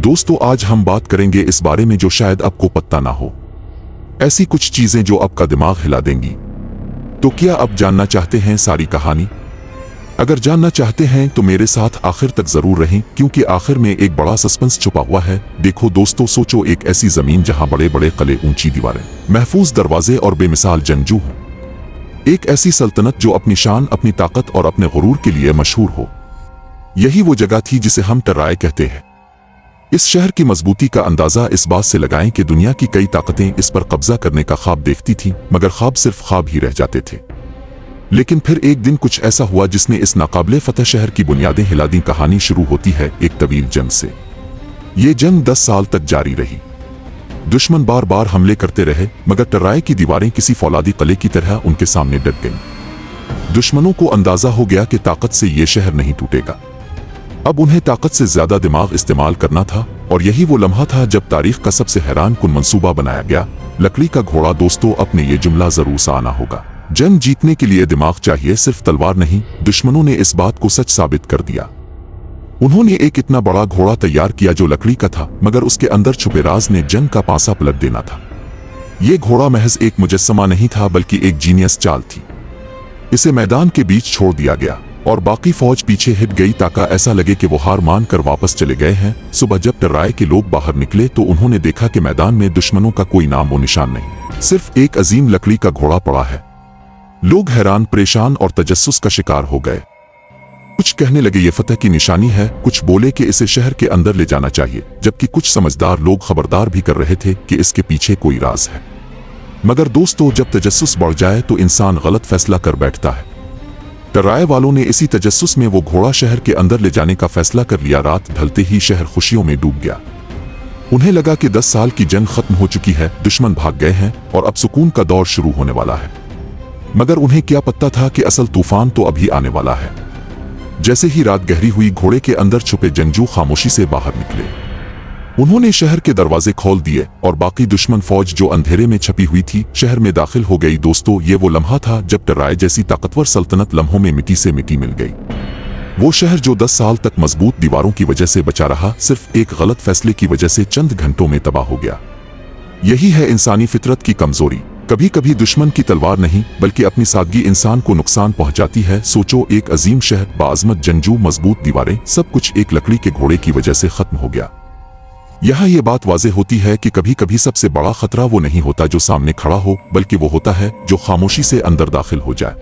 दोस्तों आज हम बात करेंगे इस बारे में जो शायद आपको पता ना हो, ऐसी कुछ चीजें जो आपका दिमाग हिला देंगी। तो क्या आप जानना चाहते हैं सारी कहानी? अगर जानना चाहते हैं तो मेरे साथ आखिर तक जरूर रहें, क्योंकि आखिर में एक बड़ा सस्पेंस छुपा हुआ है। देखो दोस्तों, सोचो एक ऐसी जमीन जहां बड़े बड़े किले, ऊंची दीवारें, महफूज दरवाजे और बेमिसाल जंगजू हों। एक ऐसी सल्तनत जो अपनी शान, अपनी ताकत और अपने गुरूर के लिए मशहूर हो। यही वो जगह थी जिसे हम टर्राए कहते हैं। इस शहर की मजबूती का अंदाजा इस बात से लगाएं कि दुनिया की कई ताकतें इस पर कब्जा करने का ख्वाब देखती थीं, मगर ख्वाब सिर्फ ख्वाब ही रह जाते थे। लेकिन फिर एक दिन कुछ ऐसा हुआ जिसने इस नाकाबिले फतह शहर की बुनियादें हिला दी। कहानी शुरू होती है एक तवील जंग से। ये जंग 10 साल तक जारी रही। दुश्मन बार बार हमले करते रहे, मगर टर्राए की दीवारें किसी फौलादी किले की तरह उनके सामने डट गईं। दुश्मनों को अंदाजा हो गया कि ताकत से ये शहर नहीं टूटेगा। अब उन्हें ताकत से ज्यादा दिमाग इस्तेमाल करना था, और यही वो लम्हा था जब तारीख का सबसे हैरान कुन मंसूबा बनाया गया। लकड़ी का घोड़ा। दोस्तों, अपने ये जुमला जरूर सा आना होगा। जंग जीतने के लिए दिमाग चाहिए, सिर्फ तलवार नहीं। दुश्मनों ने इस बात को सच साबित कर दिया। उन्होंने एक इतना बड़ा घोड़ा तैयार किया जो लकड़ी का था, मगर उसके अंदर छुपे राज ने जंग का पासा पलट देना था। ये घोड़ा महज एक मुजस्समा नहीं था, बल्कि एक जीनियस चाल थी। इसे मैदान के बीच छोड़ दिया गया और बाकी फौज पीछे हट गई, ताकि ऐसा लगे कि वो हार मान कर वापस चले गए हैं। सुबह जब टर्राए के लोग बाहर निकले तो उन्होंने देखा कि मैदान में दुश्मनों का कोई नाम व निशान नहीं, सिर्फ एक अजीम लकड़ी का घोड़ा पड़ा है। लोग हैरान, परेशान और तजस्सुस का शिकार हो गए। कुछ कहने लगे ये फतह की निशानी है, कुछ बोले कि इसे शहर के अंदर ले जाना चाहिए, जबकि कुछ समझदार लोग खबरदार भी कर रहे थे कि इसके पीछे कोई राज है। मगर दोस्तों, जब तजस्सुस बढ़ जाए तो इंसान गलत फैसला कर बैठता है। टर्राए वालों ने इसी तजस्सुस में वो घोड़ा शहर के अंदर ले जाने का फैसला कर लिया। रात ढलते ही शहर खुशियों में डूब गया। उन्हें लगा कि 10 साल की जंग खत्म हो चुकी है, दुश्मन भाग गए हैं और अब सुकून का दौर शुरू होने वाला है। मगर उन्हें क्या पता था कि असल तूफान तो अभी आने वाला है। जैसे ही रात गहरी हुई, घोड़े के अंदर छुपे जंगजू खामोशी से बाहर निकले। उन्होंने शहर के दरवाजे खोल दिए और बाकी दुश्मन फौज जो अंधेरे में छपी हुई थी शहर में दाखिल हो गई। दोस्तों, ये वो लम्हा था जब टर्राए जैसी ताकतवर सल्तनत लम्हों में मिट्टी से मिट्टी मिल गई। वो शहर जो 10 साल तक मजबूत दीवारों की वजह से बचा रहा, सिर्फ एक गलत फैसले की वजह से चंद घंटों में तबाह हो गया। यही है इंसानी फितरत की कमजोरी। कभी कभी दुश्मन की तलवार नहीं, बल्कि अपनी सादगी इंसान को नुकसान पहुंचाती है। सोचो, एक अजीम शहर, बाअज़मत जंगजू, मजबूत दीवारें, सब कुछ एक लकड़ी के घोड़े की वजह से खत्म हो गया। यहाँ ये बात वाज़ेह होती है कि कभी कभी सबसे बड़ा खतरा वो नहीं होता जो सामने खड़ा हो, बल्कि वो होता है जो खामोशी से अंदर दाखिल हो जाए।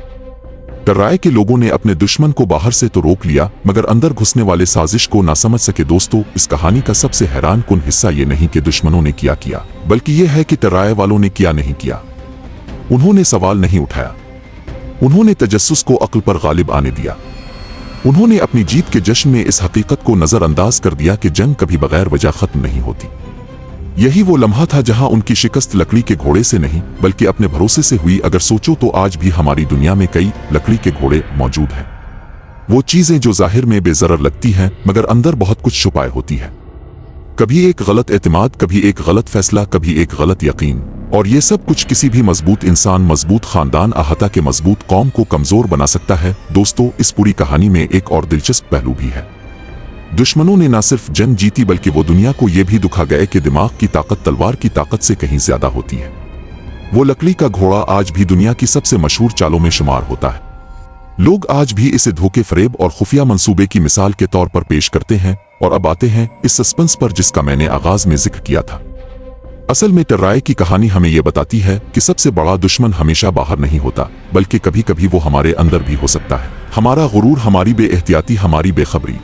टर्राए के लोगों ने अपने दुश्मन को बाहर से तो रोक लिया, मगर अंदर घुसने वाले साजिश को ना समझ सके। दोस्तों, इस कहानी का सबसे हैरान कुन हिस्सा ये नहीं कि दुश्मनों ने क्या किया, बल्कि ये है कि टर्राए वालों ने क्या नहीं किया। उन्होंने सवाल नहीं उठाया। उन्होंने तजस्सुस को अक्ल पर गालिब आने दिया। उन्होंने अपनी जीत के जश्न में इस हकीकत को नजरअंदाज कर दिया कि जंग कभी बगैर वजह खत्म नहीं होती। यही वो लम्हा था जहां उनकी शिकस्त लकड़ी के घोड़े से नहीं, बल्कि अपने भरोसे से हुई। अगर सोचो तो आज भी हमारी दुनिया में कई लकड़ी के घोड़े मौजूद हैं। वो चीजें जो जाहिर में बेजरर लगती हैं, मगर अंदर बहुत कुछ छुपाए होती है। कभी एक गलत एतमाद, कभी एक गलत फैसला, कभी एक गलत यकीन, और ये सब कुछ किसी भी मजबूत इंसान, मजबूत खानदान, अहाता के मजबूत कौम को कमजोर बना सकता है। दोस्तों, इस पूरी कहानी में एक और दिलचस्प पहलू भी है। दुश्मनों ने न सिर्फ जंग जीती, बल्कि वो दुनिया को ये भी दिखा गए कि दिमाग की ताकत तलवार की ताकत से कहीं ज्यादा होती है। वो लकड़ी का घोड़ा आज भी दुनिया की सबसे मशहूर चालों में शुमार होता है। लोग आज भी इसे धोखे, फरेब और खुफिया मंसूबे की मिसाल के तौर पर पेश करते हैं। और अब आते हैं इस सस्पेंस पर जिसका मैंने आगाज में जिक्र किया था। असल में टर्राए की कहानी हमें यह बताती है कि सबसे बड़ा दुश्मन हमेशा बाहर नहीं होता, बल्कि कभी कभी वो हमारे अंदर भी हो सकता है। हमारा गुरूर, हमारी बेएहतियाती, हमारी बेखबरी।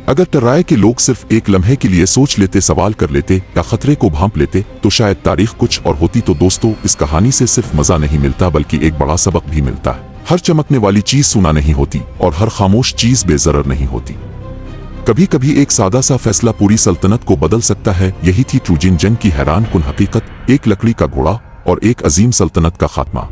अगर टर्राए के लोग सिर्फ एक लम्हे के लिए सोच लेते, सवाल कर लेते या खतरे को भांप लेते, तो शायद तारीख कुछ और होती। तो दोस्तों, इस कहानी से सिर्फ मजा नहीं मिलता, बल्कि एक बड़ा सबक भी मिलता है। हर चमकने वाली चीज सुना नहीं होती, और हर खामोश चीज बेजरर नहीं होती। कभी कभी एक सादा सा फैसला पूरी सल्तनत को बदल सकता है। यही थी ट्रोजन जंग की हैरान कुन हकीकत, एक लकड़ी का घोड़ा और एक अजीम सल्तनत का खात्मा।